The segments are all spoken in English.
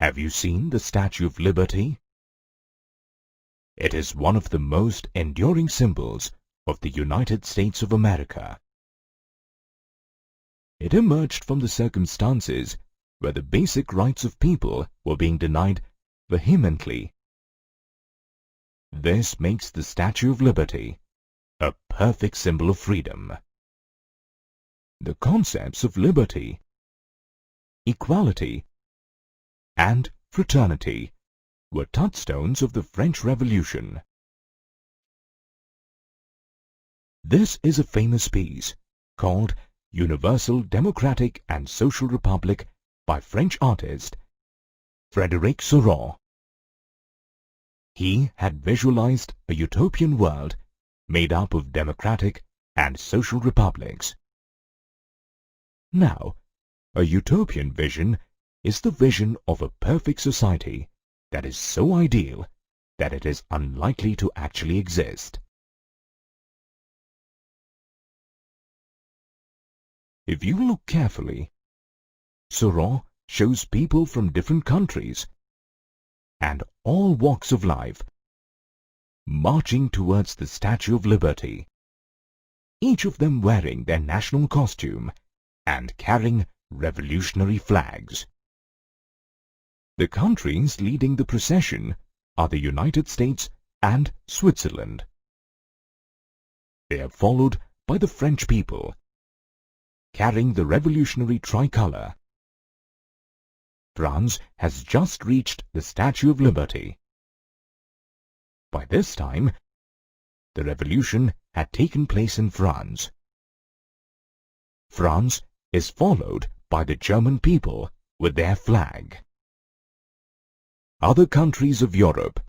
Have you seen the Statue of Liberty? It is one of the most enduring symbols of the United States of America. It emerged from the circumstances where the basic rights of people were being denied vehemently. This makes the Statue of Liberty a perfect symbol of freedom. The concepts of liberty, equality, and fraternity were touchstones of the French Revolution. This is a famous piece called Universal Democratic and Social Republic by French artist Frédéric Seurat. He had visualized a utopian world made up of democratic and social republics. Now, a utopian vision is the vision of a perfect society that is so ideal that it is unlikely to actually exist. If you look carefully, Seurat shows people from different countries and all walks of life marching towards the Statue of Liberty, each of them wearing their national costume and carrying revolutionary flags. The countries leading the procession are the United States and Switzerland. They are followed by the French people, carrying the revolutionary tricolour. France has just reached the Statue of Liberty. By this time, the revolution had taken place in France. France is followed by the German people with their flag. Other countries of Europe,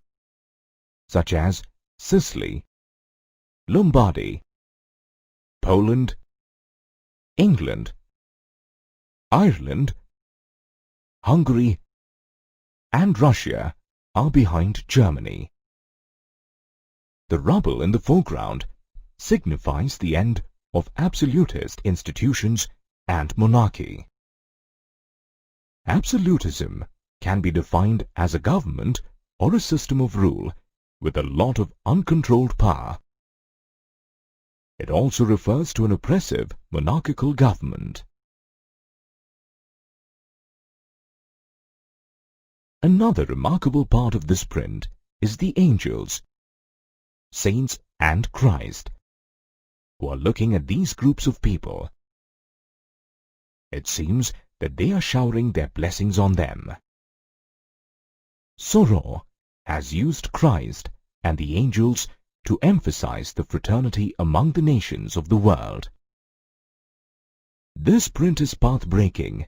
such as Sicily, Lombardy, Poland, England, Ireland, Hungary, and Russia are behind Germany. The rubble in the foreground signifies the end of absolutist institutions and monarchy. Absolutism can be defined as a government or a system of rule with a lot of uncontrolled power. It also refers to an oppressive monarchical government. Another remarkable part of this print is the angels, saints and Christ, who are looking at these groups of people. It seems that they are showering their blessings on them. Seurat has used Christ and the angels to emphasize the fraternity among the nations of the world. This print is path-breaking,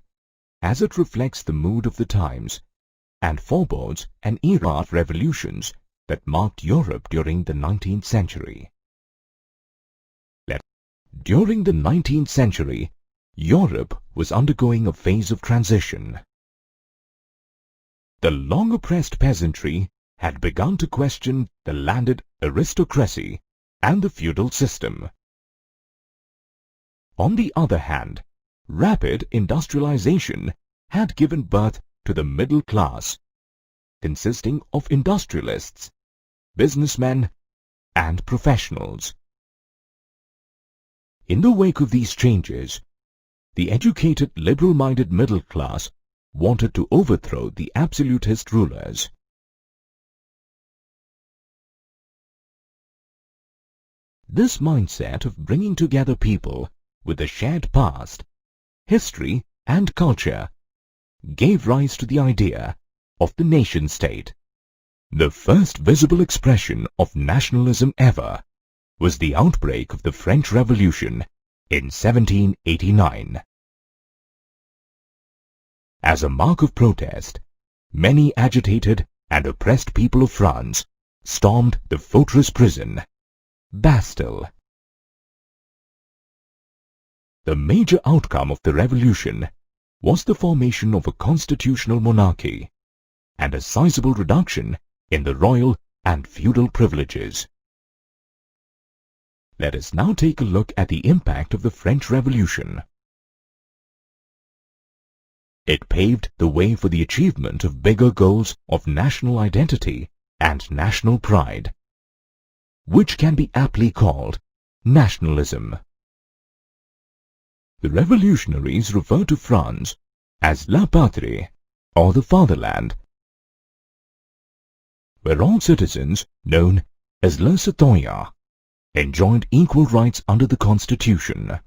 as it reflects the mood of the times and forebodes an era of revolutions that marked Europe during the 19th century. During the 19th century, Europe was undergoing a phase of transition. The long-oppressed peasantry had begun to question the landed aristocracy and the feudal system. On the other hand, rapid industrialization had given birth to the middle class, consisting of industrialists, businessmen, and professionals. In the wake of these changes, the educated, liberal-minded middle class wanted to overthrow the absolutist rulers. This mindset of bringing together people with a shared past, history, and culture gave rise to the idea of the nation-state. The first visible expression of nationalism ever was the outbreak of the French Revolution in 1789. As a mark of protest, many agitated and oppressed people of France stormed the fortress prison, Bastille. The major outcome of the revolution was the formation of a constitutional monarchy and a sizable reduction in the royal and feudal privileges. Let us now take a look at the impact of the French Revolution. It paved the way for the achievement of bigger goals of national identity and national pride, which can be aptly called nationalism. The revolutionaries referred to France as La Patrie, or the fatherland, where all citizens, known as les citoyens, enjoyed equal rights under the Constitution.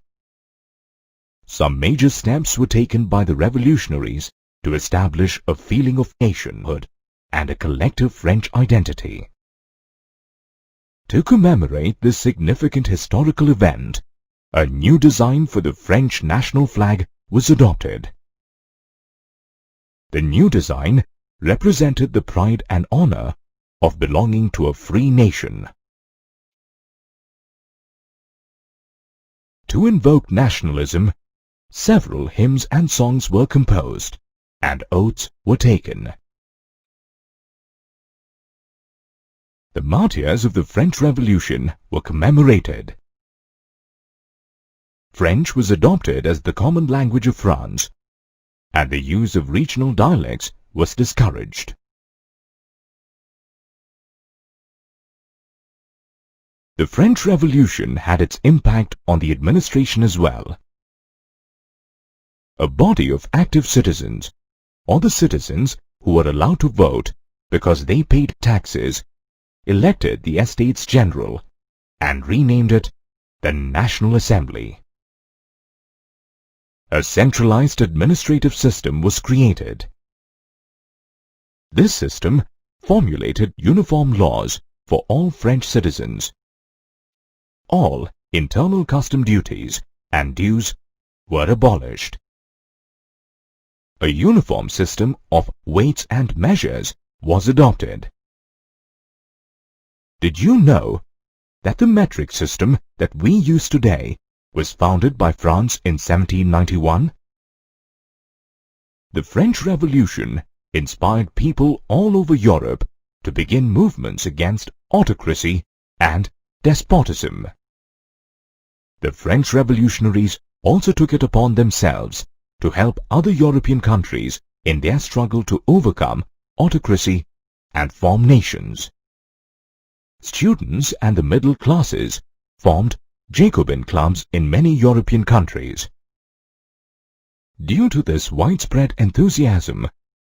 Some major steps were taken by the revolutionaries to establish a feeling of nationhood and a collective French identity. To commemorate this significant historical event, a new design for the French national flag was adopted. The new design represented the pride and honor of belonging to a free nation. To invoke nationalism, several hymns and songs were composed, and oaths were taken. The martyrs of the French Revolution were commemorated. French was adopted as the common language of France, and the use of regional dialects was discouraged. The French Revolution had its impact on the administration as well. A body of active citizens, or the citizens who were allowed to vote because they paid taxes, elected the Estates General and renamed it the National Assembly. A centralized administrative system was created. This system formulated uniform laws for all French citizens. All internal custom duties and dues were abolished. A uniform system of weights and measures was adopted. Did you know that the metric system that we use today was founded by France in 1791? The French Revolution inspired people all over Europe to begin movements against autocracy and despotism. The French revolutionaries also took it upon themselves to help other European countries in their struggle to overcome autocracy and form nations. Students and the middle classes formed Jacobin clubs in many European countries. Due to this widespread enthusiasm,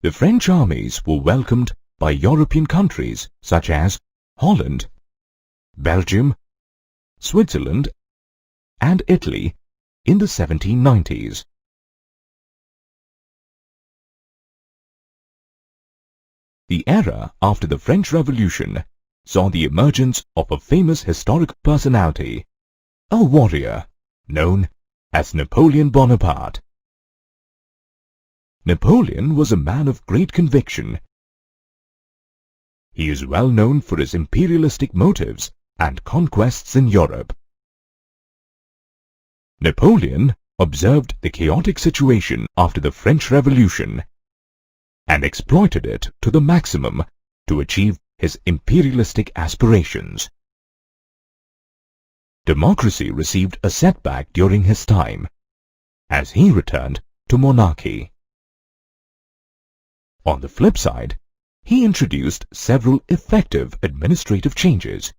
the French armies were welcomed by European countries such as Holland, Belgium, Switzerland, and Italy in the 1790s. The era after the French Revolution saw the emergence of a famous historic personality, a warrior known as Napoleon Bonaparte. Napoleon was a man of great conviction. He is well known for his imperialistic motives and conquests in Europe. Napoleon observed the chaotic situation after the French Revolution and exploited it to the maximum to achieve his imperialistic aspirations. Democracy received a setback during his time, as he returned to monarchy. On the flip side, he introduced several effective administrative changes.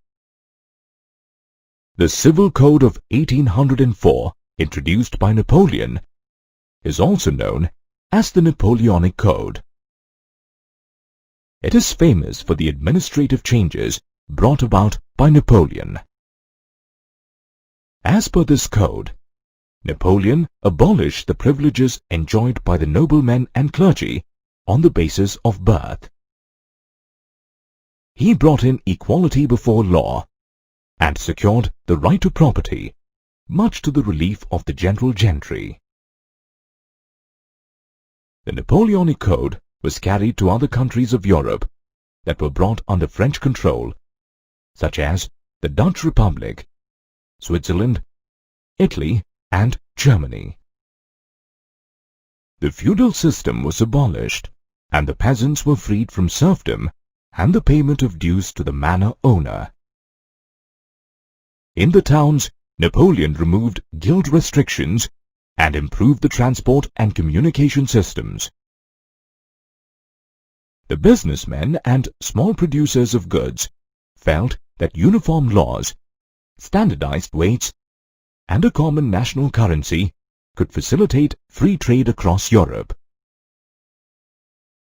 The Civil Code of 1804, introduced by Napoleon, is also known as the Napoleonic Code. It is famous for the administrative changes brought about by Napoleon. As per this code, Napoleon abolished the privileges enjoyed by the noblemen and clergy on the basis of birth. He brought in equality before law and secured the right to property, much to the relief of the general gentry. The Napoleonic Code was carried to other countries of Europe that were brought under French control, such as the Dutch Republic, Switzerland, Italy, and Germany. The feudal system was abolished, and the peasants were freed from serfdom and the payment of dues to the manor owner. In the towns, Napoleon removed guild restrictions and improve the transport and communication systems. The businessmen and small producers of goods felt that uniform laws, standardized weights, and a common national currency could facilitate free trade across Europe.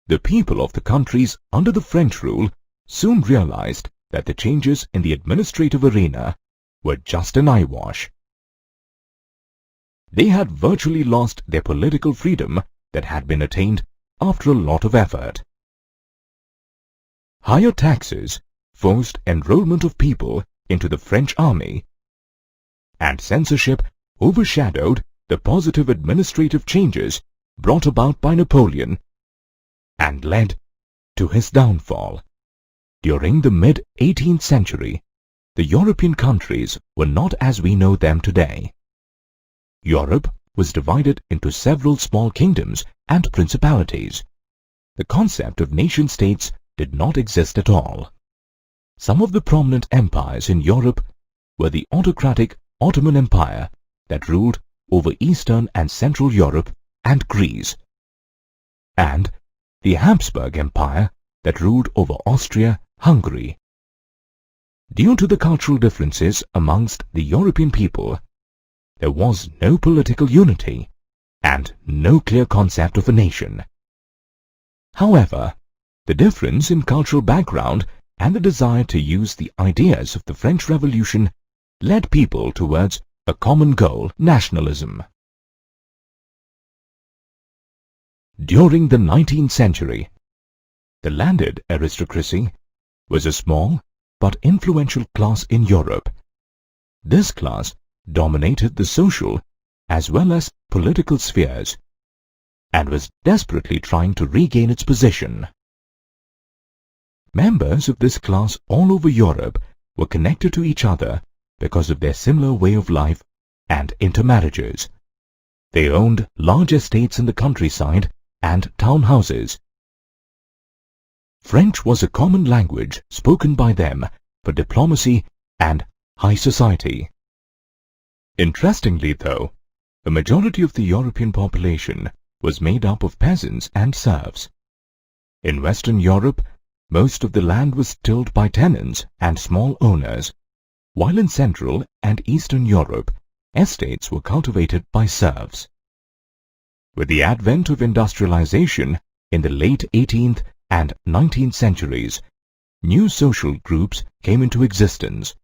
The people of the countries under the French rule soon realized that the changes in the administrative arena were just an eyewash. They had virtually lost their political freedom that had been attained after a lot of effort. Higher taxes forced enrollment of people into the French army, and censorship overshadowed the positive administrative changes brought about by Napoleon and led to his downfall. During the mid-18th century, the European countries were not as we know them today. Europe was divided into several small kingdoms and principalities. The concept of nation-states did not exist at all. Some of the prominent empires in Europe were the autocratic Ottoman Empire that ruled over Eastern and Central Europe and Greece, and the Habsburg Empire that ruled over Austria, Hungary. Due to the cultural differences amongst the European people, there was no political unity and no clear concept of a nation. However, the difference in cultural background and the desire to use the ideas of the French Revolution led people towards a common goal, nationalism. During the 19th century, the landed aristocracy was a small but influential class in Europe. This class dominated the social as well as political spheres and was desperately trying to regain its position. Members of this class all over Europe were connected to each other because of their similar way of life and intermarriages. They owned large estates in the countryside and town houses. French was a common language spoken by them for diplomacy and high society. Interestingly though, the majority of the European population was made up of peasants and serfs. In Western Europe, most of the land was tilled by tenants and small owners, while in Central and Eastern Europe, estates were cultivated by serfs. With the advent of industrialization in the late 18th and 19th centuries, new social groups came into existence.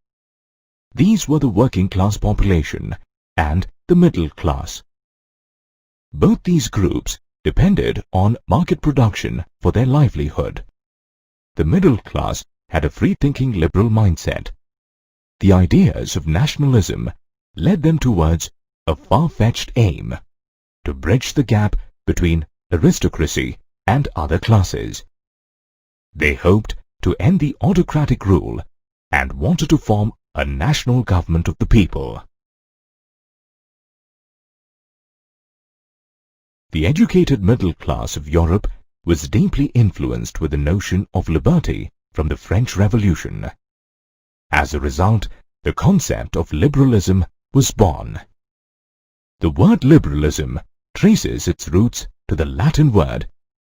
These were the working class population and the middle class. Both these groups depended on market production for their livelihood. The middle class had a free-thinking liberal mindset. The ideas of nationalism led them towards a far-fetched aim to bridge the gap between aristocracy and other classes. They hoped to end the autocratic rule and wanted to form a national government of the people. The educated middle class of Europe was deeply influenced with the notion of liberty from the French Revolution. As a result, the concept of liberalism was born. The word liberalism traces its roots to the Latin word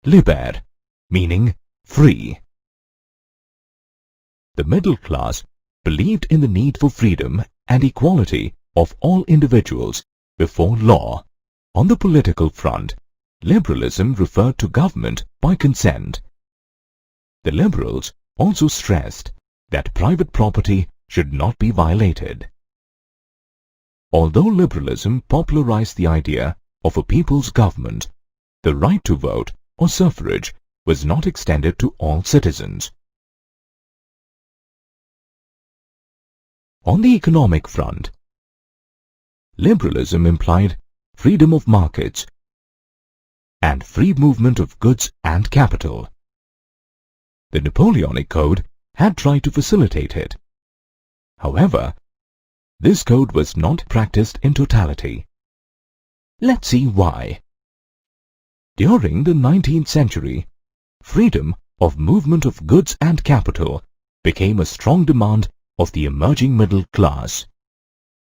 liber, meaning free. The middle class believed in the need for freedom and equality of all individuals before law. On the political front, liberalism referred to government by consent. The liberals also stressed that private property should not be violated. Although liberalism popularized the idea of a people's government, the right to vote or suffrage was not extended to all citizens. On the economic front, liberalism implied freedom of markets and free movement of goods and capital. The Napoleonic Code had tried to facilitate it. However, this code was not practiced in totality. Let's see why. During the 19th century, freedom of movement of goods and capital became a strong demand of the emerging middle class.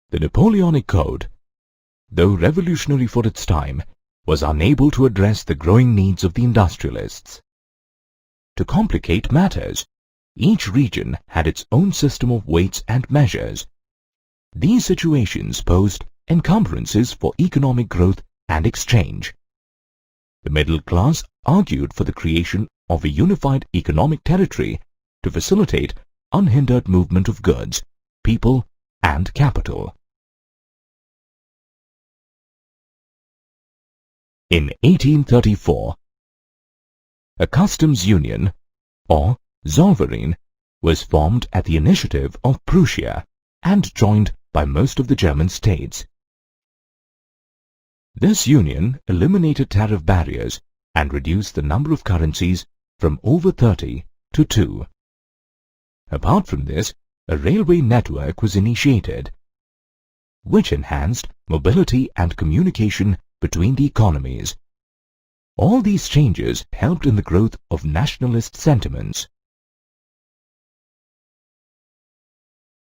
The Napoleonic Code though revolutionary for its time, was unable to address the growing needs of the industrialists. To complicate matters, each region had its own system of weights and measures. These situations posed encumbrances for economic growth and exchange. The middle class argued for the creation of a unified economic territory to facilitate unhindered movement of goods, people, and capital. In 1834, a customs union, or Zollverein, was formed at the initiative of Prussia and joined by most of the German states. This union eliminated tariff barriers and reduced the number of currencies from over 30 to 2. Apart from this, a railway network was initiated, which enhanced mobility and communication between the economies. All these changes helped in the growth of nationalist sentiments.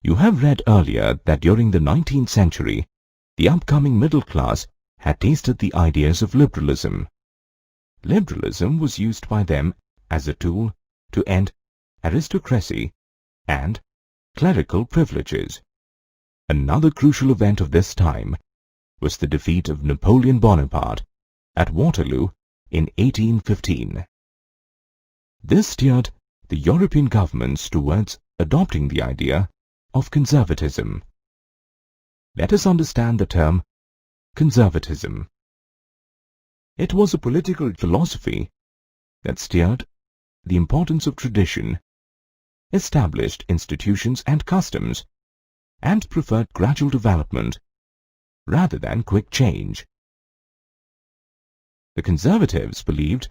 You have read earlier that during the 19th century, the upcoming middle class had tasted the ideas of liberalism. Liberalism was used by them as a tool to end aristocracy and clerical privileges. Another crucial event of this time was the defeat of Napoleon Bonaparte at Waterloo in 1815. This steered the European governments towards adopting the idea of conservatism. Let us understand the term conservatism. It was a political philosophy that steered the importance of tradition, established institutions and customs, and preferred gradual development rather than quick change. The conservatives believed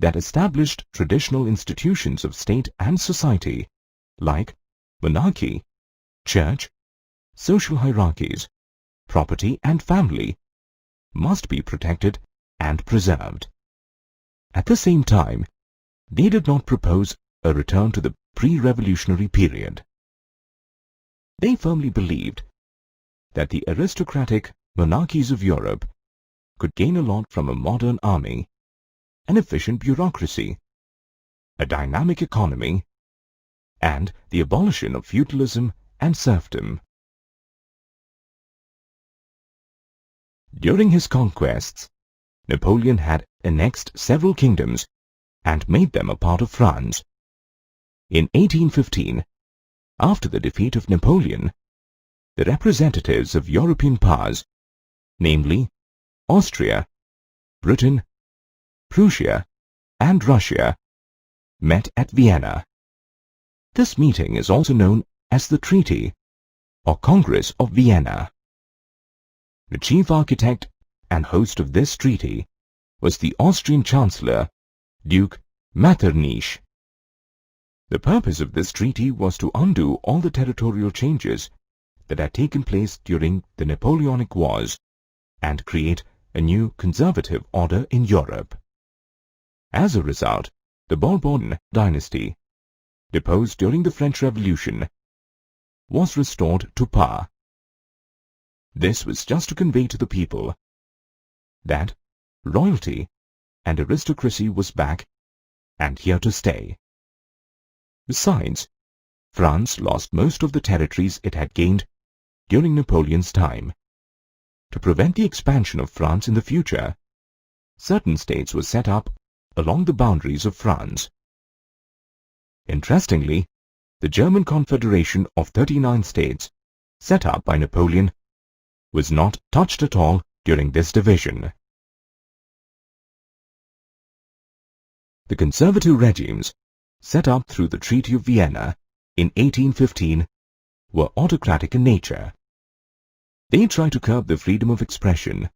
that established traditional institutions of state and society, like monarchy, church, social hierarchies, property and family, must be protected and preserved. At the same time, they did not propose a return to the pre-revolutionary period. They firmly believed that the aristocratic monarchies of Europe could gain a lot from a modern army, an efficient bureaucracy, a dynamic economy, and the abolition of feudalism and serfdom. During his conquests, Napoleon had annexed several kingdoms and made them a part of France. In 1815, after the defeat of Napoleon, the representatives of European powers, namely Austria, Britain, Prussia, and Russia, met at Vienna. This meeting is also known as the Treaty or Congress of Vienna. The chief architect and host of this treaty was the Austrian Chancellor, Duke Metternich. The purpose of this treaty was to undo all the territorial changes that had taken place during the Napoleonic Wars and create a new conservative order in Europe. As a result, the Bourbon dynasty, deposed during the French Revolution, was restored to power. This was just to convey to the people that royalty and aristocracy was back and here to stay. Besides, France lost most of the territories it had gained during Napoleon's time. To prevent the expansion of France in the future, certain states were set up along the boundaries of France. Interestingly, the German Confederation of 39 states, set up by Napoleon, was not touched at all during this division. The conservative regimes, set up through the Treaty of Vienna in 1815, were autocratic in nature. They tried to curb the freedom of expression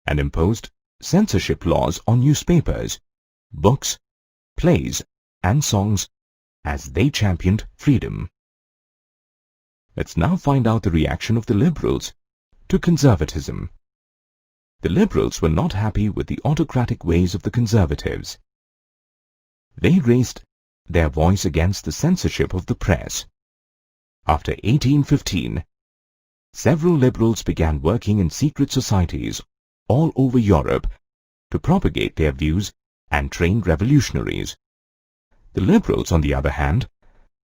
and imposed censorship laws on newspapers, books, plays, and songs as they championed freedom. Let's now find out the reaction of the liberals to conservatism. The liberals were not happy with the autocratic ways of the conservatives. They raised their voice against the censorship of the press. After 1815, several liberals began working in secret societies all over Europe to propagate their views and train revolutionaries. The liberals, on the other hand,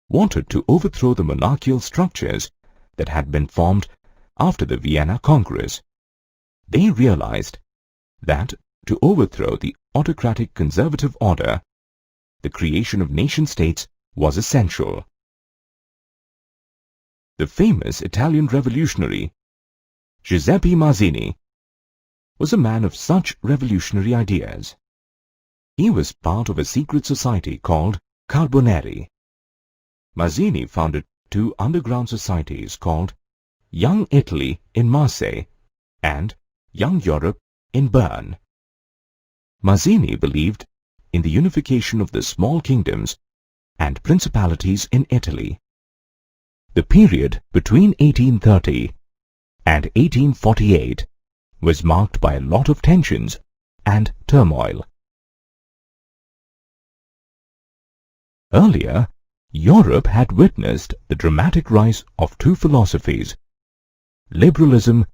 wanted to overthrow the monarchical structures that had been formed after the Vienna Congress. They realized that to overthrow the autocratic conservative order, the creation of nation-states was essential. The famous Italian revolutionary Giuseppe Mazzini was a man of such revolutionary ideas. He was part of a secret society called Carbonari. Mazzini founded two underground societies called Young Italy in Marseille and Young Europe in Bern. Mazzini believed in the unification of the small kingdoms and principalities in Italy. The period between 1830 and 1848 was marked by a lot of tensions and turmoil. Earlier, Europe had witnessed the dramatic rise of two philosophies, liberalism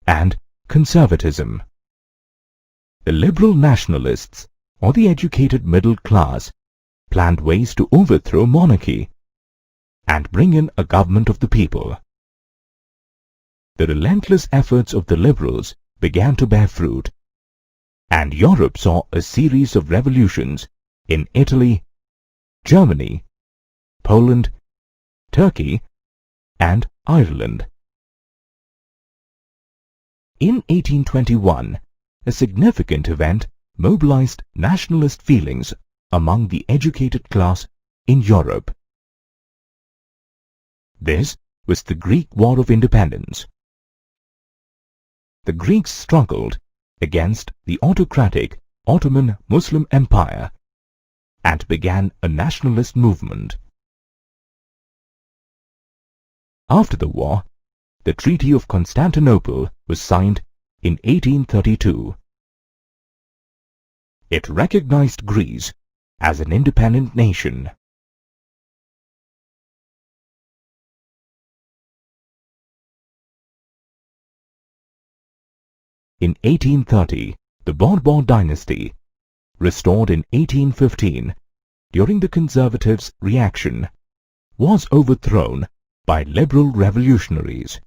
and conservatism. The liberal nationalists, or the educated middle class, planned ways to overthrow monarchy and bring in a government of the people. The relentless efforts of the liberals began to bear fruit, and Europe saw a series of revolutions in Italy, Germany, Poland, Turkey, and Ireland. In 1821, a significant event mobilized nationalist feelings among the educated class in Europe. This was the Greek War of Independence. The Greeks struggled against the autocratic Ottoman Muslim Empire and began a nationalist movement. After the war, the Treaty of Constantinople was signed in 1832. It recognized Greece as an independent nation. In 1830, the Bourbon dynasty, restored in 1815 during the conservatives' reaction, was overthrown by liberal revolutionaries.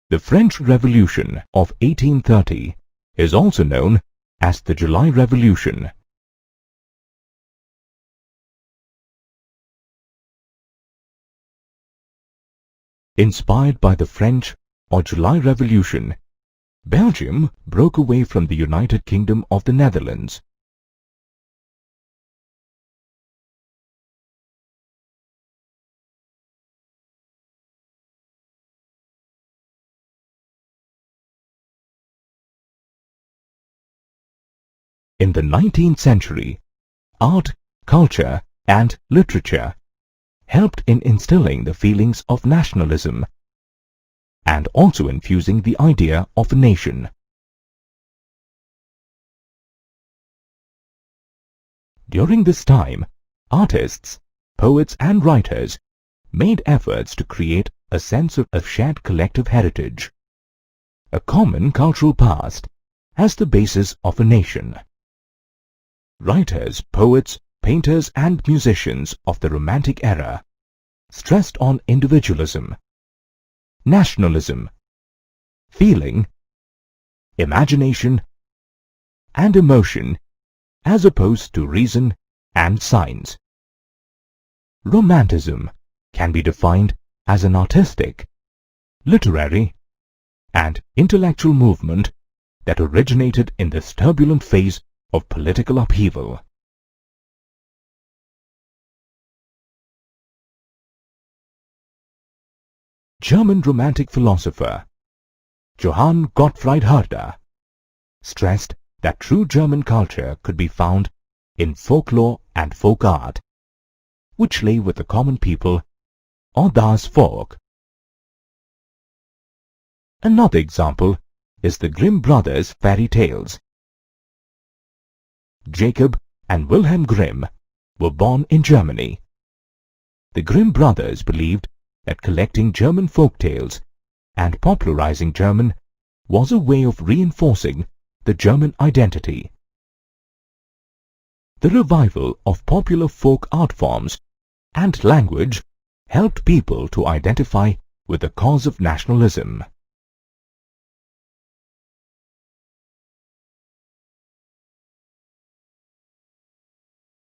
The French Revolution of 1830 is also known as the July Revolution. Inspired by the French or July Revolution, Belgium broke away from the United Kingdom of the Netherlands. In the 19th century, art, culture, and literature helped in instilling the feelings of nationalism and also infusing the idea of a nation. During this time, artists, poets and writers made efforts to create a sense of a shared collective heritage, a common cultural past as the basis of a nation. Writers, poets, painters and musicians of the Romantic era stressed on individualism, nationalism, feeling, imagination, and emotion as opposed to reason and science. Romanticism can be defined as an artistic, literary, and intellectual movement that originated in this turbulent phase of political upheaval. German Romantic philosopher Johann Gottfried Herder stressed that true German culture could be found in folklore and folk art, which lay with the common people or das Volk. Another example is the Grimm brothers' fairy tales. Jacob, and Wilhelm Grimm were born in Germany. The Grimm brothers believed that collecting German folk tales and popularizing German was a way of reinforcing the German identity. The revival of popular folk art forms and language helped people to identify with the cause of nationalism.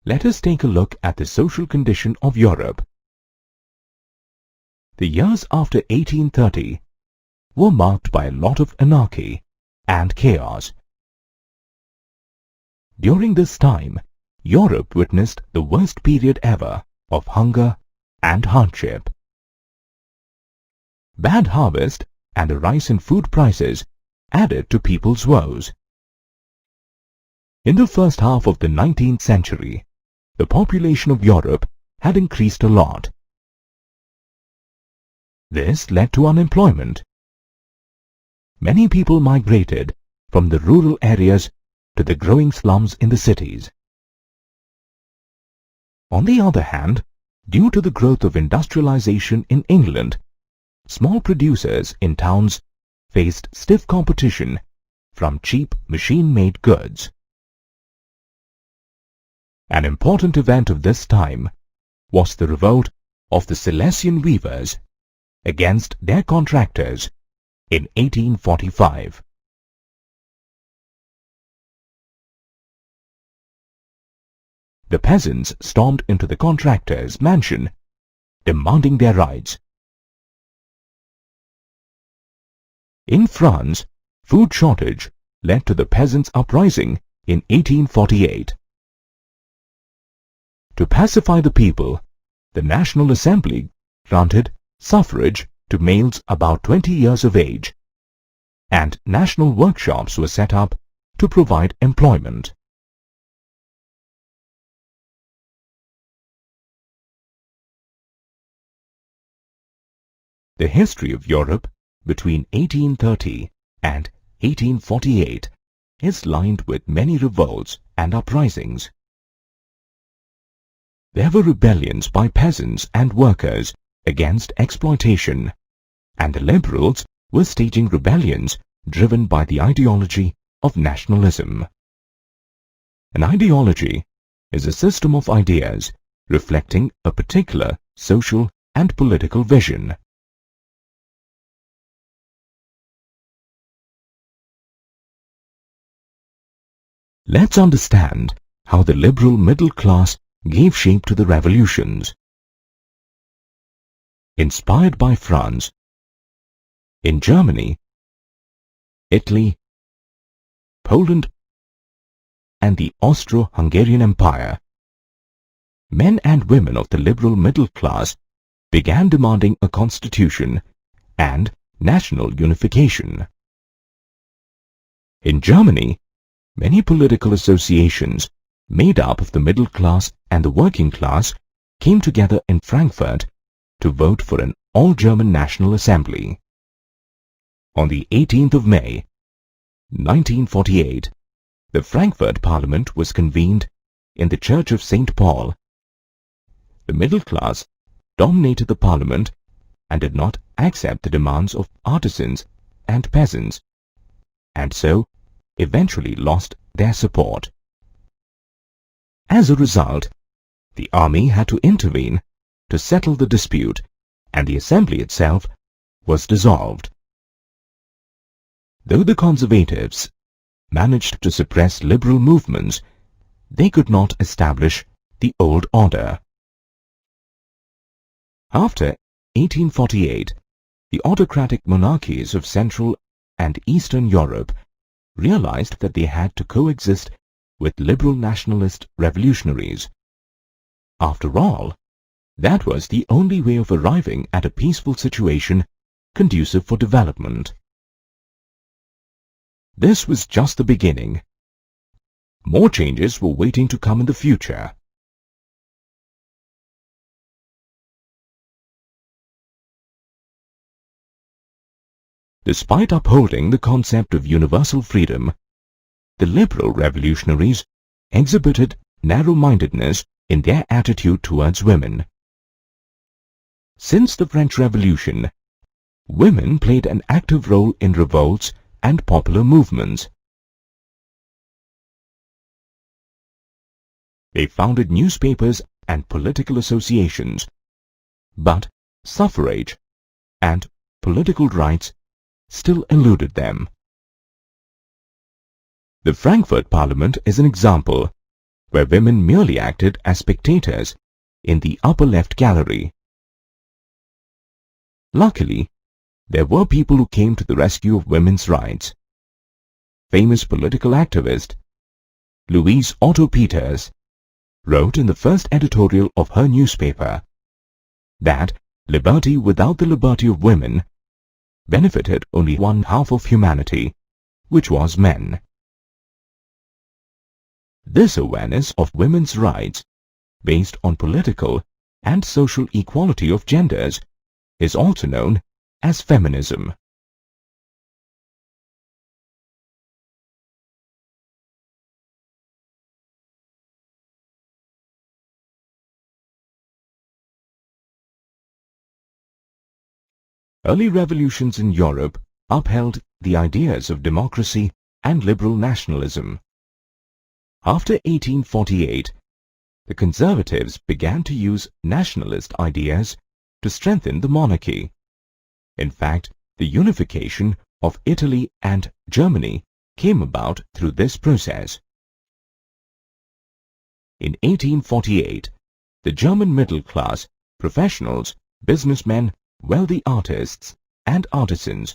Let us take a look at the social condition of Europe. The years after 1830 were marked by a lot of anarchy and chaos. During this time, Europe witnessed the worst period ever of hunger and hardship. Bad harvest and a rise in food prices added to people's woes. In the first half of the 19th century, the population of Europe had increased a lot. This led to unemployment. Many people migrated from the rural areas to the growing slums in the cities. On the other hand, due to the growth of industrialization in England, small producers in towns faced stiff competition from cheap machine-made goods. An important event of this time was the revolt of the Silesian weavers against their contractors in 1845. The peasants stormed into the contractor's mansion, demanding their rights. In France, food shortage led to the peasants' uprising in 1848. To pacify the people, the National Assembly granted suffrage to males about 20 years of age, and national workshops were set up to provide employment. The history of Europe between 1830 and 1848 is lined with many revolts and uprisings. There were rebellions by peasants and workers against exploitation, and the liberals were staging rebellions driven by the ideology of nationalism. An ideology is a system of ideas reflecting a particular social and political vision. Let's understand how the liberal middle class gave shape to the revolutions. Inspired by France, in Germany, Italy, Poland, and the Austro-Hungarian Empire, men and women of the liberal middle class began demanding a constitution and national unification. In Germany, many political associations made up of the middle class and the working class came together in Frankfurt to vote for an all-German National Assembly. On the 18th of May, 1948, the Frankfurt Parliament was convened in the Church of St. Paul. The middle class dominated the Parliament and did not accept the demands of artisans and peasants, and so eventually lost their support. As a result, the army had to intervene to settle the dispute, and the assembly itself was dissolved. Though the conservatives managed to suppress liberal movements, they could not establish the old order. After 1848, the autocratic monarchies of Central and Eastern Europe realized that they had to coexist with liberal nationalist revolutionaries. After all, that was the only way of arriving at a peaceful situation conducive for development. This was just the beginning. More changes were waiting to come in the future. Despite upholding the concept of universal freedom, the liberal revolutionaries exhibited narrow-mindedness in their attitude towards women. Since the French Revolution, women played an active role in revolts and popular movements. They founded newspapers and political associations, but suffrage and political rights still eluded them. The Frankfurt Parliament is an example where women merely acted as spectators in the upper left gallery. Luckily, there were people who came to the rescue of women's rights. Famous political activist Louise Otto Peters wrote in the first editorial of her newspaper that liberty without the liberty of women benefited only one half of humanity, which was men. This awareness of women's rights, based on political and social equality of genders, is also known as feminism. Early revolutions in Europe upheld the ideas of democracy and liberal nationalism. After 1848, the conservatives began to use nationalist ideas to strengthen the monarchy. In fact, the unification of Italy and Germany came about through this process. In 1848, the German middle class, professionals, businessmen, wealthy artists, and artisans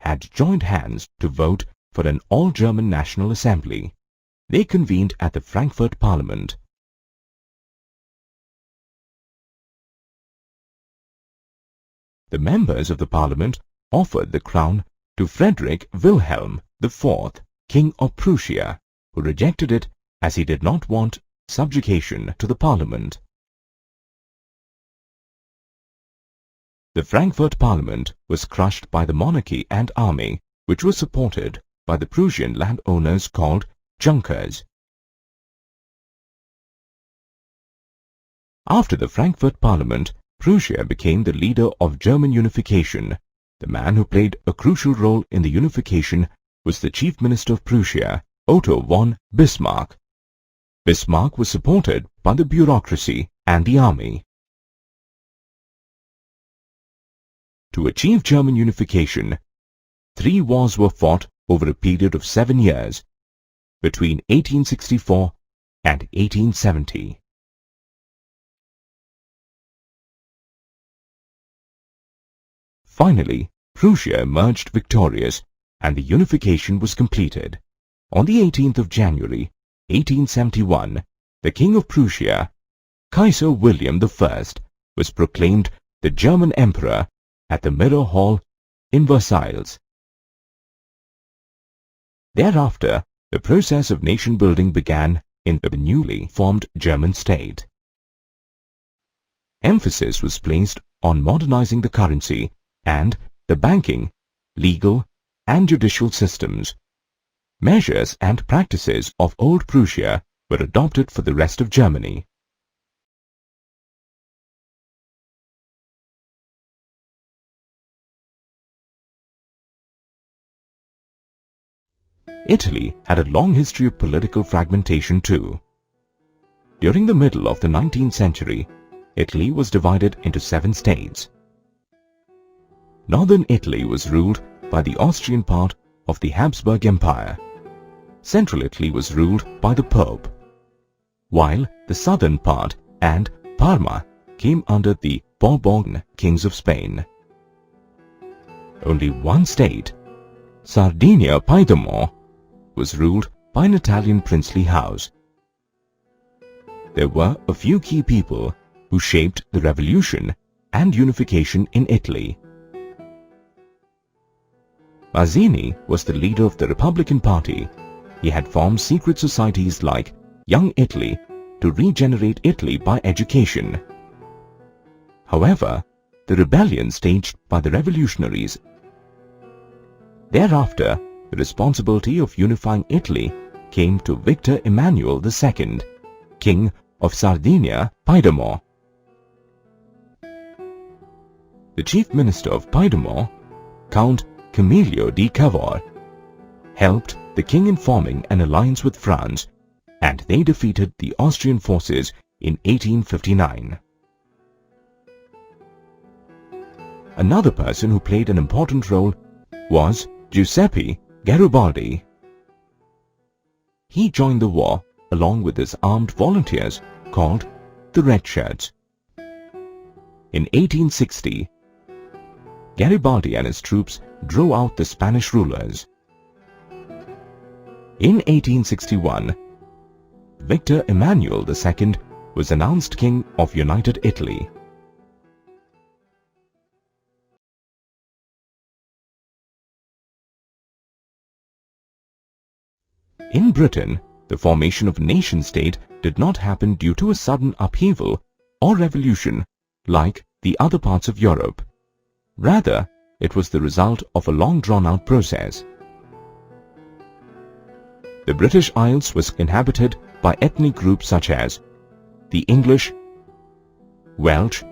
had joined hands to vote for an all-German National Assembly. They convened at the Frankfurt Parliament. The members of the Parliament offered the crown to Frederick Wilhelm IV, King of Prussia, who rejected it as he did not want subjugation to the Parliament. The Frankfurt Parliament was crushed by the monarchy and army, which was supported by the Prussian landowners called Junkers. After the Frankfurt Parliament, Prussia became the leader of German unification. The man who played a crucial role in the unification was the Chief Minister of Prussia, Otto von Bismarck. Bismarck was supported by the bureaucracy and the army. To achieve German unification, 3 wars were fought over a period of 7 years, between 1864 and 1870. Finally, Prussia emerged victorious and the unification was completed. On the 18th of January, 1871, the King of Prussia, Kaiser William I, was proclaimed the German Emperor at the Mirror Hall in Versailles. Thereafter, the process of nation-building began in the newly formed German state. Emphasis was placed on modernizing the currency and the banking, legal, and judicial systems. Measures and practices of Old Prussia were adopted for the rest of Germany. Italy had a long history of political fragmentation too. During the middle of the 19th century, Italy was divided into 7 states. Northern Italy was ruled by the Austrian part of the Habsburg Empire. Central Italy was ruled by the Pope, while the southern part and Parma came under the Bourbon kings of Spain. Only one state, Sardinia-Piedmont, was ruled by an Italian princely house. There were a few key people who shaped the revolution and unification in Italy. Mazzini was the leader of the Republican Party. He had formed secret societies like Young Italy to regenerate Italy by education. However, the rebellion staged by the revolutionaries. Thereafter, the responsibility of unifying Italy came to Victor Emmanuel II, King of Sardinia, Piedmont. The Chief Minister of Piedmont, Count Camillo di Cavour, helped the king in forming an alliance with France, and they defeated the Austrian forces in 1859. Another person who played an important role was Giuseppe Garibaldi. He joined the war along with his armed volunteers called the Red Shirts. In 1860, Garibaldi and his troops drove out the Spanish rulers. In 1861, Victor Emmanuel II was announced King of United Italy. In Britain, the formation of a nation-state did not happen due to a sudden upheaval or revolution like the other parts of Europe. Rather, it was the result of a long drawn-out process. The British Isles was inhabited by ethnic groups such as the English, Welsh,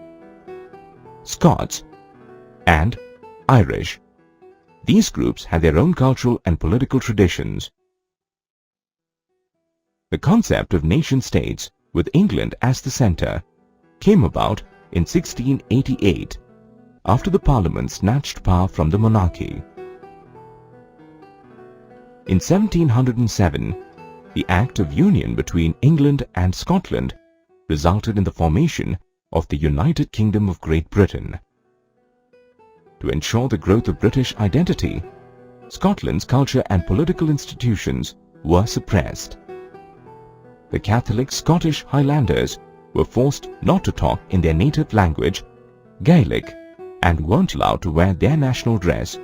Scots, and Irish. These groups had their own cultural and political traditions. The concept of nation-states, with England as the centre, came about in 1688, after the Parliament snatched power from the monarchy. In 1707, the Act of Union between England and Scotland resulted in the formation of the United Kingdom of Great Britain. To ensure the growth of British identity, Scotland's culture and political institutions were suppressed. The Catholic Scottish Highlanders were forced not to talk in their native language, Gaelic, and weren't allowed to wear their national dress.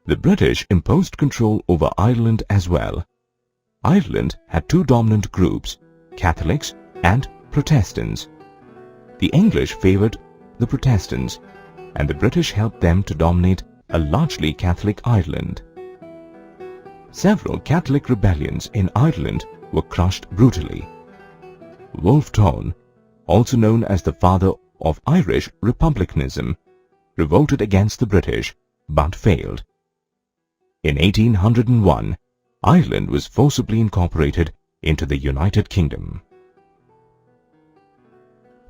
The British imposed control over Ireland as well. Ireland had two dominant groups, Catholics and Protestants. The English favoured the Protestants, and the British helped them to dominate a largely Catholic Ireland. Several Catholic rebellions in Ireland were crushed brutally. Wolfe Tone, also known as the father of Irish republicanism, revolted against the British but failed. In 1801, Ireland was forcibly incorporated into the United Kingdom.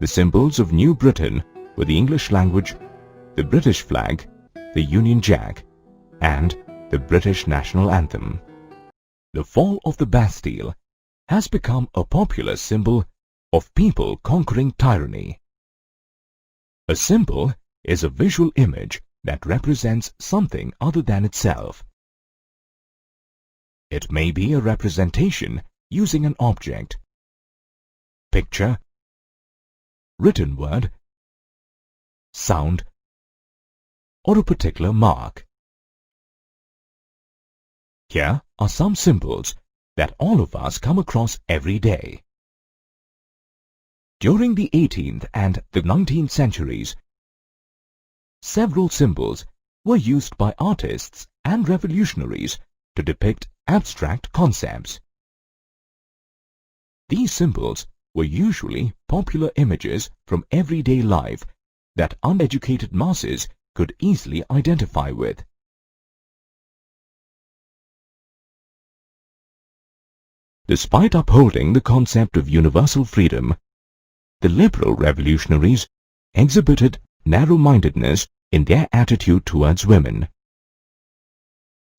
The symbols of New Britain were the English language, the British flag, the Union Jack, and the British national anthem. The fall of the Bastille has become a popular symbol of people conquering tyranny. A symbol is a visual image that represents something other than itself. It may be a representation using an object, picture, written word, sound, or a particular mark. Here are some symbols that all of us come across every day. During the 18th and the 19th centuries, several symbols were used by artists and revolutionaries to depict abstract concepts. These symbols were usually popular images from everyday life that uneducated masses could easily identify with. Despite upholding the concept of universal freedom, the liberal revolutionaries exhibited narrow-mindedness in their attitude towards women.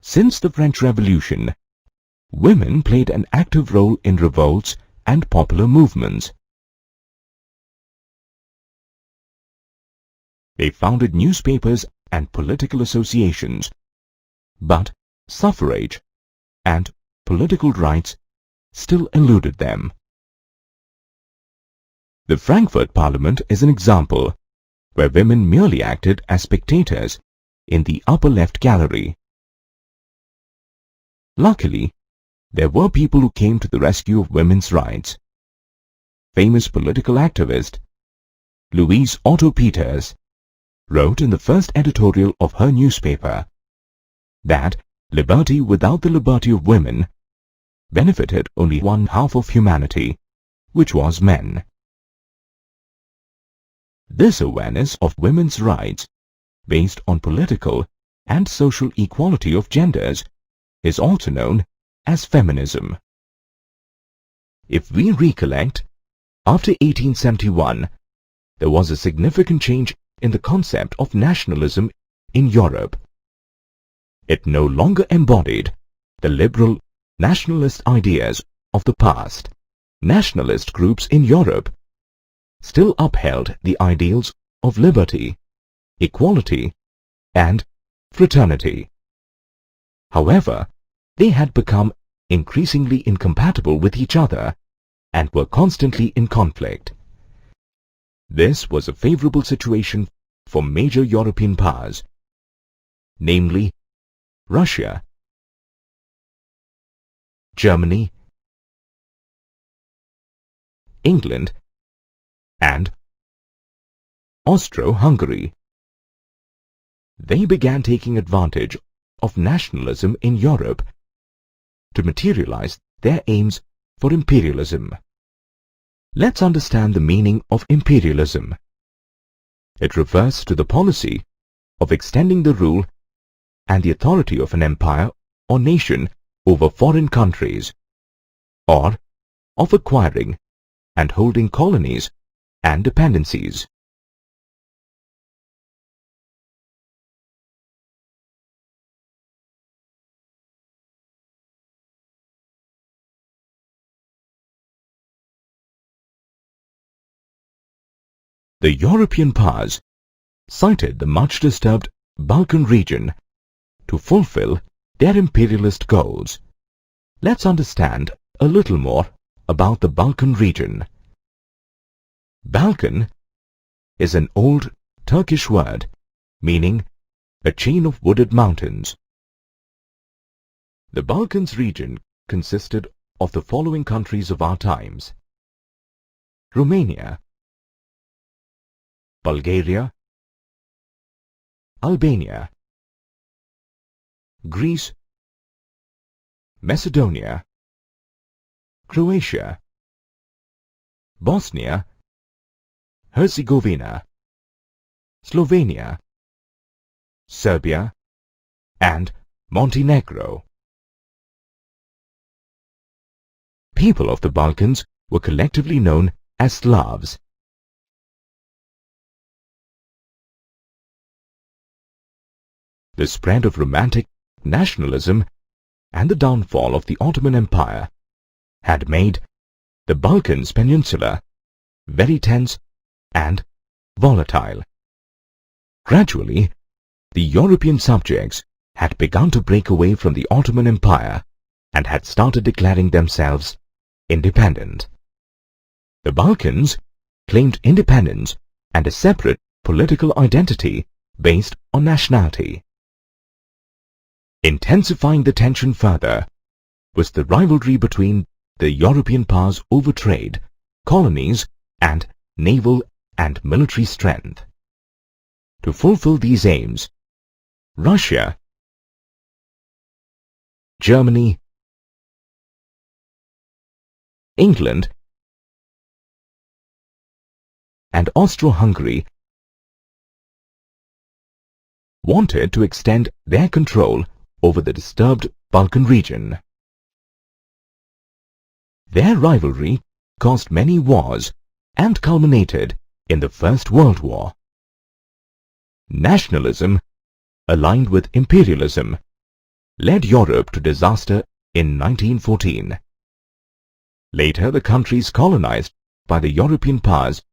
Since the French Revolution, women played an active role in revolts and popular movements. They founded newspapers and political associations, but suffrage and political rights still eluded them. The Frankfurt Parliament is an example where women merely acted as spectators in the upper left gallery. Luckily, there were people who came to the rescue of women's rights. Famous political activist Louise Otto Peters wrote in the first editorial of her newspaper that liberty without the liberty of women benefited only one half of humanity, which was men. This awareness of women's rights, based on political and social equality of genders, is also known as feminism. If we recollect, after 1871, there was a significant change in the concept of nationalism in Europe. It no longer embodied the liberal nationalist ideas of the past. Nationalist groups in Europe still upheld the ideals of liberty, equality, and fraternity. However, they had become increasingly incompatible with each other and were constantly in conflict. This was a favorable situation for major European powers, namely Russia, Germany, England, and Austro-Hungary. They began taking advantage of nationalism in Europe to materialize their aims for imperialism. Let's understand the meaning of imperialism. It refers to the policy of extending the rule and the authority of an empire or nation over foreign countries, or of acquiring and holding colonies and dependencies. The European powers cited the much disturbed Balkan region to fulfill their imperialist goals. Let's understand a little more about the Balkan region. Balkan is an old Turkish word meaning a chain of wooded mountains. The Balkans region consisted of the following countries of our times: Romania, Bulgaria, Albania, Greece, Macedonia, Croatia, Bosnia, Herzegovina, Slovenia, Serbia, and Montenegro. People of the Balkans were collectively known as Slavs. The spread of romantic nationalism and the downfall of the Ottoman Empire had made the Balkans Peninsula very tense and volatile. Gradually, the European subjects had begun to break away from the Ottoman Empire and had started declaring themselves independent. The Balkans claimed independence and a separate political identity based on nationality. Intensifying the tension further was the rivalry between the European powers over trade, colonies, and naval and military strength. To fulfill these aims, Russia, Germany, England, and Austro-Hungary wanted to extend their control over the disturbed Balkan region. Their rivalry caused many wars and culminated in the First World War. Nationalism, aligned with imperialism, led Europe to disaster in 1914. Later, the countries colonized by the European powers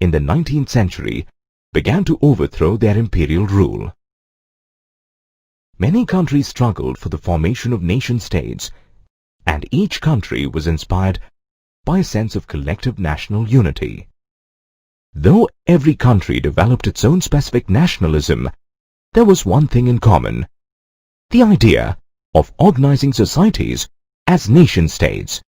in the 19th century began to overthrow their imperial rule. Many countries struggled for the formation of nation-states, and each country was inspired by a sense of collective national unity. Though every country developed its own specific nationalism, there was one thing in common: the idea of organizing societies as nation-states.